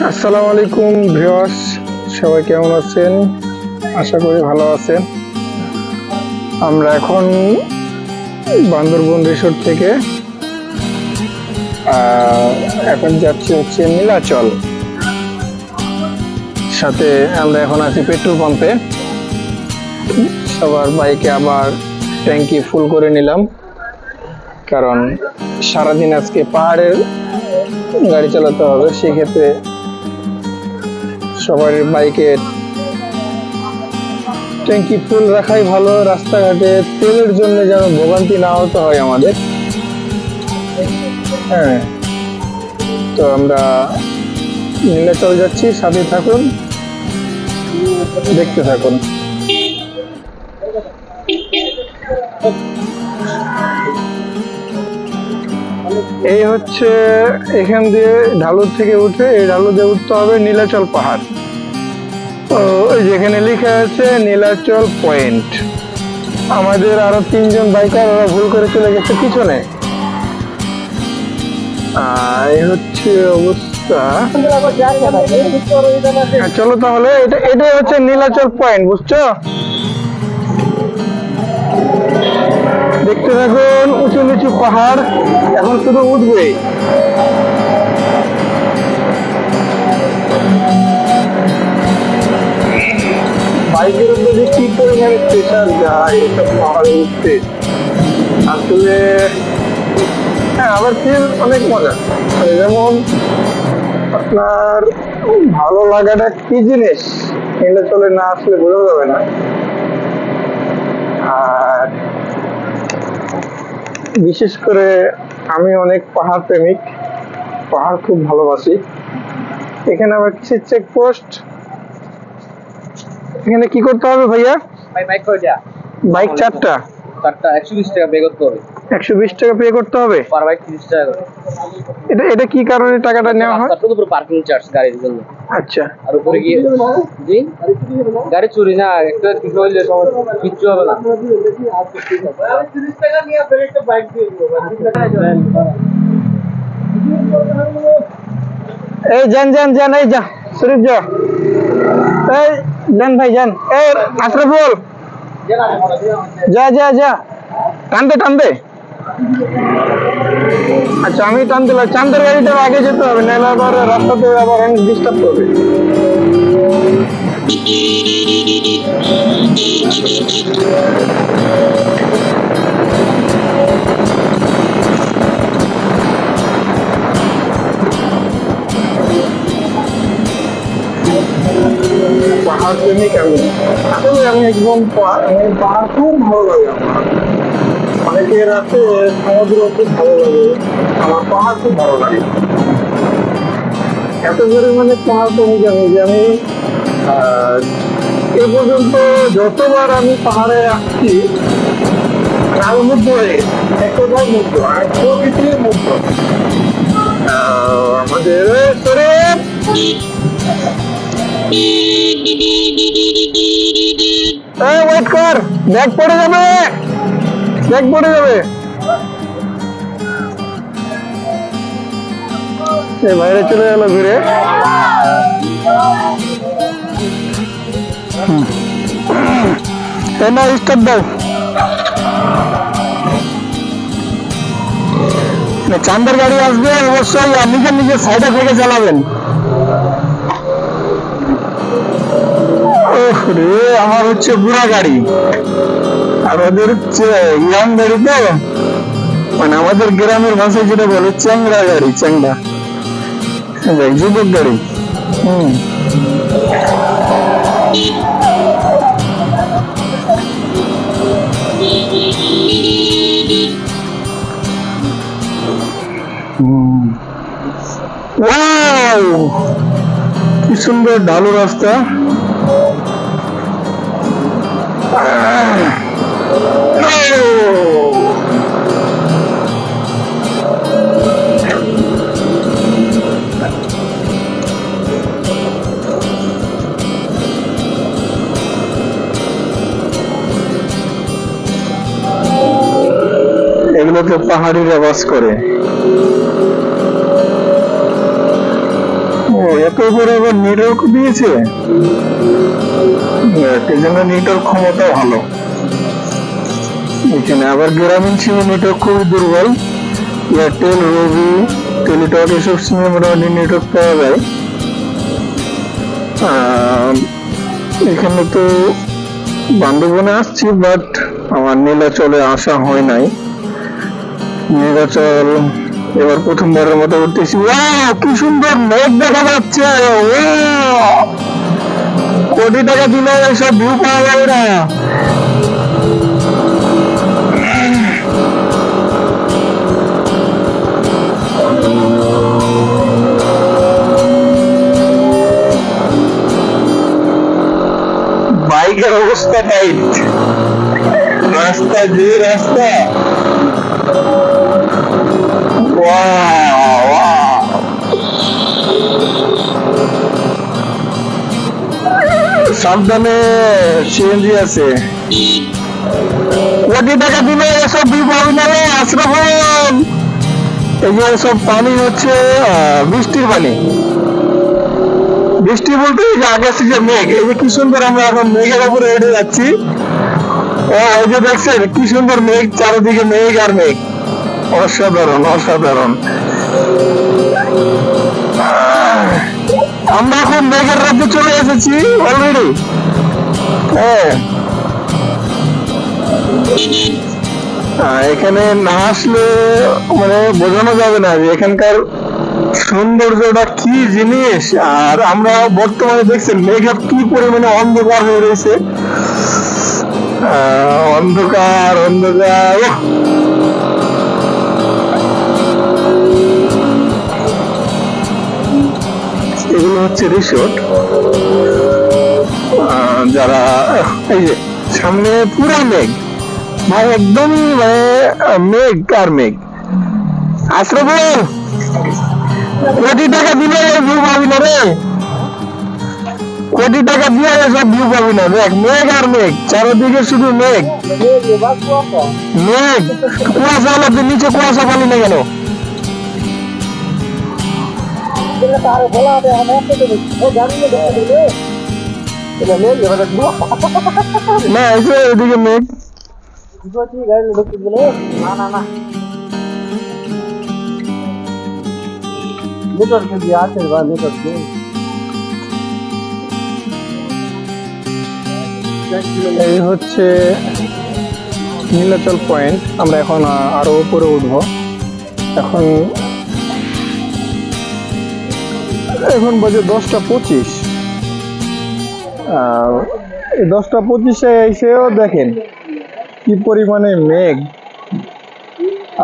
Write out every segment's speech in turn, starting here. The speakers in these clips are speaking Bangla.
আসসালামু আলাইকুম ভিউয়ার্স, সবাই কেমন আছেন? আশা করি ভালো আছেন। আমরা এখন বান্দরবন রিসোর্ট থেকে এখন যাচ্ছি হচ্ছে নীলাচল। সাথে আমরা এখন আছি পেট্রোল পাম্পে। সবার বাইকে আবার ট্যাঙ্কি ফুল করে নিলাম, কারণ সারাদিন আজকে পাহাড়ের গাড়ি চালাতে হবে। সেক্ষেত্রে সবার বাইকে ট্যাঙ্কি ফুল রাখাই ভালো, রাস্তাঘাটে তেলের জন্য যেন ভোগান্তি না হতে হয় আমাদের। হ্যাঁ, তো আমরা নীলাচল যাচ্ছি, সাথে থাকুন, দেখতে থাকুন। এই হচ্ছে এখান দিয়ে ঢালু থেকে উঠে, এই ঢালু দিয়ে উঠতে হবে নীলাচল পাহাড়। তো যেখানে লেখা আছে নীলাচল পয়েন্ট। আমাদের আরো 3জন বাইকার, ওরা ভুল করে চলে গেছে পিছনে। এই হচ্ছে অবস্থা। চলো তাহলে, এটাই হচ্ছে নীলাচল পয়েন্ট, বুঝছো? দেখতে থাকুন, উঁচু নিচু পাহাড়, এখন শুধু উঠবে। বাইকের উপরে কি পরিমাণে প্রেশার যায় এসব পাহাড়ে উঠতে, আসলে হ্যাঁ, আবার ফিল অনেক মজা। যেমন আপনার ভালো লাগাটা কি জিনিস নীলাচলে না আসলে বোঝা যাবে না। আর বিশেষ করে আমি অনেক পাহাড় প্রেমিক, পাহাড় খুব ভালোবাসি। এখানে আবার কিসের চেকপোস্ট? এখানে কি করতে হবে ভাইয়া? বাইক চারটা 120 টাকা পে করতে হবে। 120 টাকা পে করতে হবে পার বাইক 30 টাকা করে। এটা কি কারণে টাকাটা নেওয়া হয়? শুধু পুরো পার্কিং চার্জ গাড়ির জন্য। আচ্ছা, আর উপরে গিয়ে জি গাড়ি চুরি না, একটা কিছু হইলে কিচ্ছু হবে না। 30 টাকা নিয়ে আপনি একটা বাইক দিয়ে দিবেন। এই যান এই যা শরীফ যা, এই যান ভাই যান, এই আশরাফুল যা টানতে। আচ্ছা, আমি টানতে পারি। চান্দের গাড়িটা আগে যেতে হবে, নাহলে আবার রাস্তাতে আবার অনেক ডিস্টার্ব করবে। পাহাড় প্রেমিক আমি, আসলে আমি একদম পাহাড় খুব ভালো লাগে আমার। অনেকের আছে সমুদ্র খুব ভালো লাগে, আমার পাহাড় খুব ভালো লাগে। এত পরিমাণে পাহাড় প্রেমিক আমি যে আমি এ পর্যন্ত যতবার আমি পাহাড়ে আসছি আমি মুগ্ধ হয়ে গেছি, এক কথায় মুগ্ধ, আমি প্রকৃতির মুগ্ধ। আমাদের ওয়েট কর, ব্যাগ পড়ে যাবে। বাইরে চলে গেল ঘুরে। স্টপ দাও। চান্দের গাড়ি আসবে, অবশ্যই নিজের সাইডে থেকে চালাবেন। আমার হচ্ছে বুড়া গাড়ি, আমাদের হচ্ছে ইয়াং গাড়ি, তো মানে আমাদের গ্রামের ভাষায় যেটা বলে চ্যাংড়া গাড়ি, যুবক গাড়ি। কি সুন্দর ঢালু রাস্তা। এগুলোকে পাহাড়িরা বাস করে। এত রাস্তার উপরে আবার নেটওয়ার্ক দিয়েছে, এই জন্য নেটওয়ার্ক ক্ষমতা ভালো এখানে। আবার গ্রামীণ সিমে নেটওয়ার্ক খুবই দুর্বল। এয়ারটেল, রবি, টেলিটক এসব সিমে মোটামুটি নেটওয়ার্ক পাওয়া যায়। এখানে তো বান্দরবনে আসছি, বাট আমার নীলাচলে আসা হয় নাই। নীলাচল এবার প্রথমবারের মতো উঠতেছি। কি সুন্দর মেঘ দেখা যাচ্ছে, কোটি টাকা দিলে সব ভিউ পাওয়া যাবে না। বাইকের অবস্থা টাইট, রাস্তা যে রাস্তা, সাবধানে সিএনজি আছে। কোটি টাকা দিলে এসব বিপদ নামে আশ্রম। এই যে সব পানি হচ্ছে বৃষ্টির পানি। বৃষ্টি বলতে এই যে আকাশ থেকে মেঘ, এই যে কি সুন্দর আমরা এখন মেঘের উপরে উঠে যাচ্ছি। ওই যে দেখছেন কি সুন্দর মেঘ, চারিদিকে মেঘ আর মেঘ, অসাধারণ অসাধারণ। আমরা এখন মেঘের রাজ্যে চলে এসেছি অলরেডি। এখানে না আসলে মানে বোঝানো যাবে না যে এখানকার সৌন্দর্যটা কি জিনিস। আর আমরা বর্তমানে দেখছেন মেঘের কি পরিমাণে অন্ধকার হয়ে রয়েছে, অন্ধকার অন্ধকার। এগুলো হচ্ছে রিসোর্ট। যারা এই যে সামনে পুরো মেঘ, ভাই একদমই মানে মেঘ আর মেঘ। আশ্রম কোটি টাকা দিলে ভিউ পাবি না রে, কোটি টাকা দিয়ে সব ভিউ পাবি না। দেখ মেঘ আর মেঘ, চারদিকে শুধু মেঘ মেঘ। কুয়াশা হলো, নিচে কুয়াশা পালি না কেন? না এসে এদিকে মেঘ। না না না নেটওয়ার্ক দিয়ে আছে বা নেটওয়ার্ক এই হচ্ছে নীলাচল পয়েন্ট। আমরা এখন আরো উপরে উঠবো। এখন বাজে 10:25। এই 10:25-এ এসেও দেখেন কি পরিমাণে মেঘ,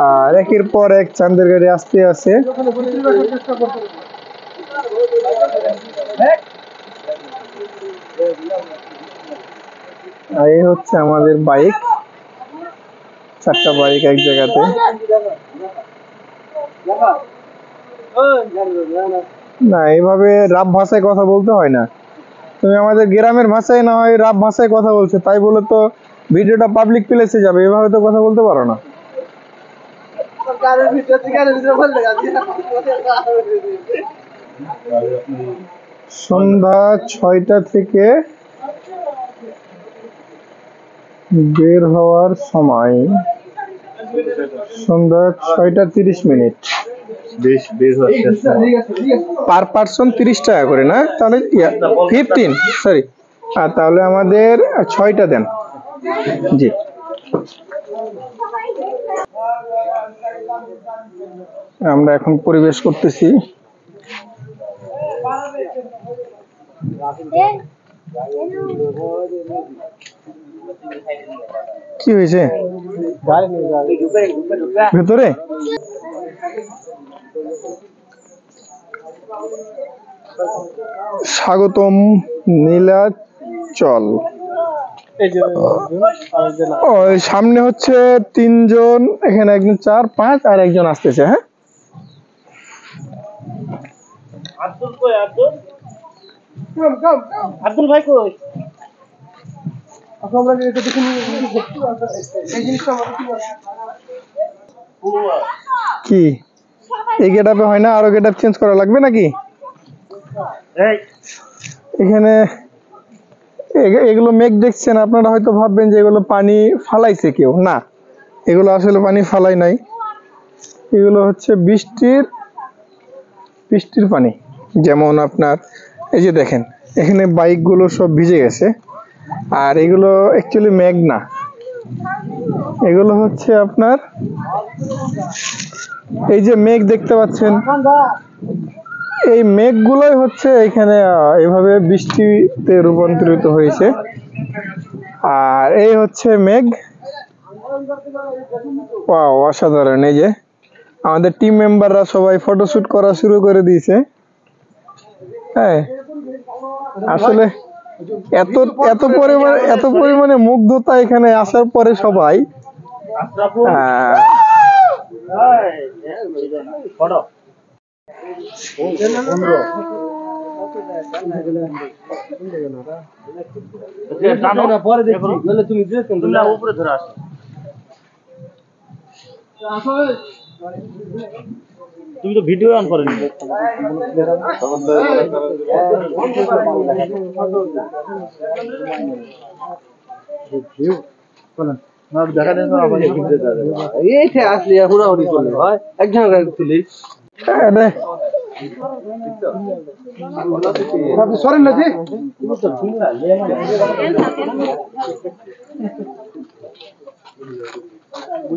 আর একের পর এক চাঁদের গাড়ি আসতে আছে। আর এই হচ্ছে আমাদের বাইক, 4টা বাইক এক জায়গাতে। না এইভাবে রাব ভাষায় কথা বলতে হয় না। তুমি আমাদের গ্রামের ভাষায় না হয় রাব ভাষায় কথা বলছো, তাই বলে তো ভিডিওটা পাবলিক প্লেসে যাবে, এভাবে তো কথা বলতে পারো না। সন্ধ্যা 6টা থেকে বের হওয়ার সময় সন্ধ্যা 6:30। পার পার্সন 30 টাকা করে, না তাহলে 15 সরি। তাহলে আমাদের 6টা দেন। জি আমরা এখন পরিবেশ করতেছি। কি হয়েছে ভেতরে? স্বাগতম নীলাচল। সামনে হচ্ছে 3 জন, এখানে একজন 4 5 আর একজন আসতেছে। হ্যাঁ আব্দুল ভাই কই? কি এই গেটআপে হয় না? আরো গেটআপ চেঞ্জ করা লাগবে নাকি? এখানে এগুলো মেঘ দেখছেন, আপনারা হয়তো ভাববেন যে এগুলো পানি ফালাইছে কেউ, না এগুলো আসলে পানি ফালাই নাই, এগুলো হচ্ছে বৃষ্টির পানি। যেমন আপনার এই যে দেখেন এখানে বাইকগুলো সব ভিজে গেছে, আর এগুলো অ্যাকচুয়ালি মেঘ না, এগুলো হচ্ছে আপনার এই যে মেঘ দেখতে পাচ্ছেন, এই মেঘগুলোই হচ্ছে এখানে এইভাবে বৃষ্টিতে রূপান্তরিত হয়েছে। আর এই হচ্ছে মেঘ। ওয়াও, অসাধারণ। এই যে আমাদের টিম মেম্বাররা সবাই ফটোশুট করা শুরু করে দিয়েছে। হ্যাঁ, আসলে এত পরিমাণে মুগ্ধতা এখানে আসার পরে সবাই তুমি তো ভিডিও অন করেনি। এইটা আসলে হুড়াহুড়ি করলে ভাই, একজন তুলি সরেন না জি,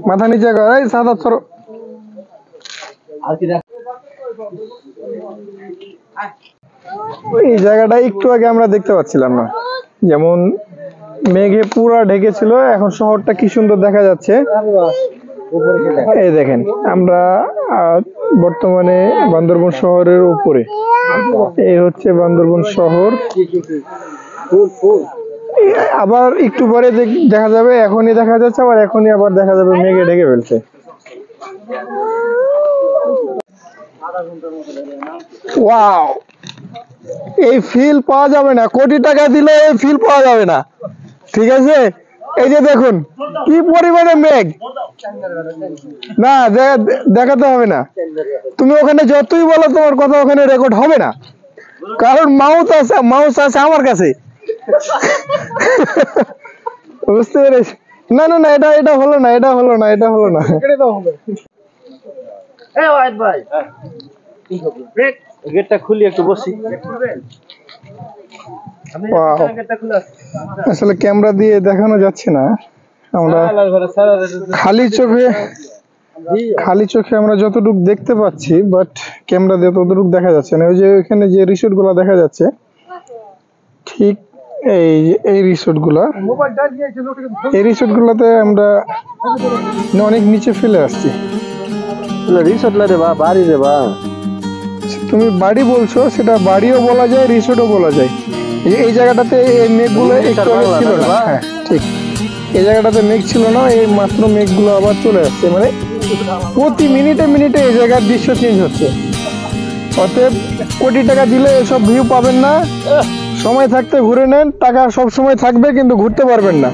মাথা নিচে কর, এই সাদা সরো। এই জায়গাটা একটু আগে আমরা দেখতে পাচ্ছিলাম না, যেমন মেঘে পুরা ঢেকেছিল, এখন শহরটা কি সুন্দর দেখা যাচ্ছে। এই দেখেন আমরা বর্তমানে বান্দরবন শহরের উপরে, এই হচ্ছে বান্দরবন শহর। আবার একটু পরে দেখা যাবে, এখনই দেখা যাচ্ছে, আবার এখনই আবার দেখা যাবে মেঘে ঢেকে ফেলছে। ওয়াও, এই ফিল পাওয়া যাবে না, কোটি টাকা দিলে এই ফিল পাওয়া যাবে না, ঠিক আছে? এই যে দেখুন কি পরিমাণে মেঘ, না দেখাতে হবে না, তুমি ওখানে যতই বলো তোমার কথা ওখানে রেকর্ড হবে না, কারণ মাউস আছে আমার কাছে। বুঝতে পেরেছি? না না না, এটা হলো না, এটা হলো না, এটা হলো না। গেটটা খুলি একটু বসি। আসলে ক্যামেরা দিয়ে দেখানো যাচ্ছে না, আমরা খালি চোখে আমরা যতটুকু দেখতে পাচ্ছি, বাট ক্যামেরা দিয়ে ততটুকু দেখা যাচ্ছে না। ওই যে এখানে যে রিসোর্ট গুলা দেখা যাচ্ছে, ঠিক এই রিসোর্ট গুলাতে আমরা অনেক নিচে ফেলে আসছি। রিসোর্ট রে বা বাড়ি রে বা, তুমি বাড়ি বলছো, সেটা বাড়িও বলা যায়, রিসোর্টও বলা যায়। এই জায়গাটাতে এই মেঘগুলো একটু আগে ছিল না, হ্যাঁ ঠিক, এই জায়গাটাতে মেঘ ছিল না, এই মাত্র মেঘগুলো আবার চলে আসছে, মানে প্রতি মিনিটে মিনিটে এই জায়গার দৃশ্য চেঞ্জ হচ্ছে। অতএব কোটি টাকা দিলে এসব ভিউ পাবেন না, সময় থাকতে ঘুরে নেন, টাকা সব সময় থাকবে কিন্তু ঘুরতে পারবেন না।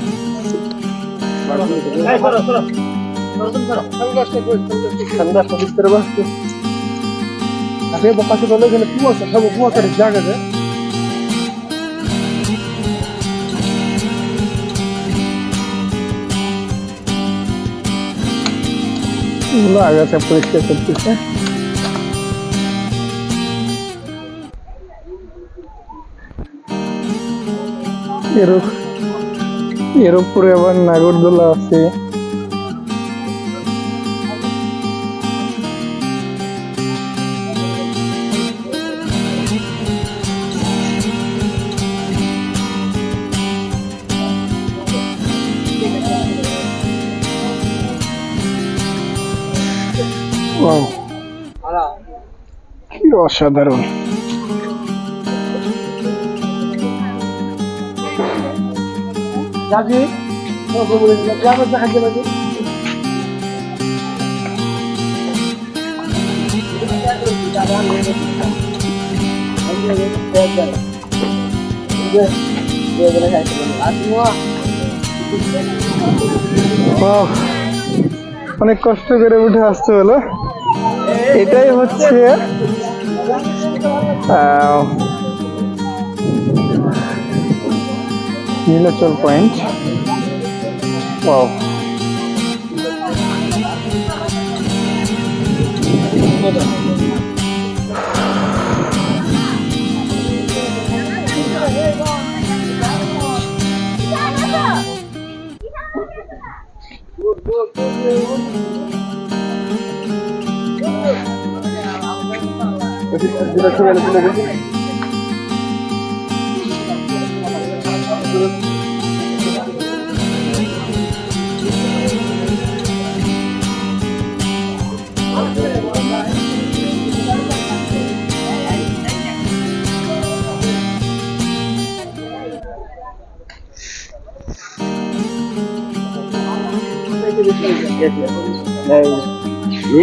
আগাছা পরিষ্কার করতেছে। এর উপরে আবার নাগরদোলা আছে। কি অসাধারণ। অনেক কষ্ট করে উঠে আসতে হলো। এটাই হচ্ছে নীলাচল পয়েন্ট। ওয়াও,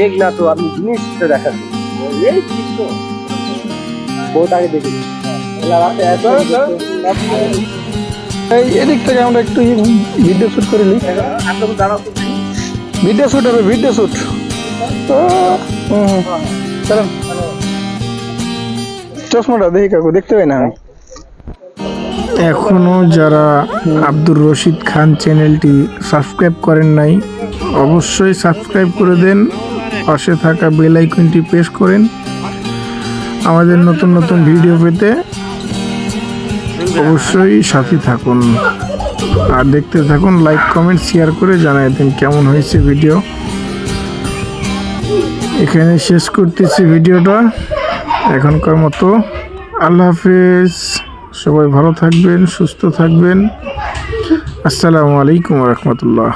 এক না তো আপনি জিনিসটা দেখাচ্ছি এই দৃশ্য বহুত আগে দেখেছি। এই এদিক থেকে আমরা একটু ভিডিও শুট করে নিই। ভিডিও শুট হবে, ভিডিও শুট। চলেন, চশমাটা দেখি কাকু, দেখতে পাই না আমি। এখনো যারা আব্দুর রশিদ খান চ্যানেলটি সাবস্ক্রাইব করেন নাই, অবশ্যই সাবস্ক্রাইব করে দেন, পাশে থাকা বেল আইকনটি প্রেস করেন আমাদের নতুন নতুন ভিডিও পেতে। অবশ্যই সাথে থাকুন আর দেখতে থাকুন, লাইক কমেন্ট শেয়ার করে জানাই দেন কেমন হয়েছে ভিডিও। এখানে শেষ করতেছি ভিডিওটা এখনকার মতো। আল্লাহ হাফেজ, সবাই ভালো থাকবেন, সুস্থ থাকবেন। আসসালামু আলাইকুম ওয়া রাহমাতুল্লাহ।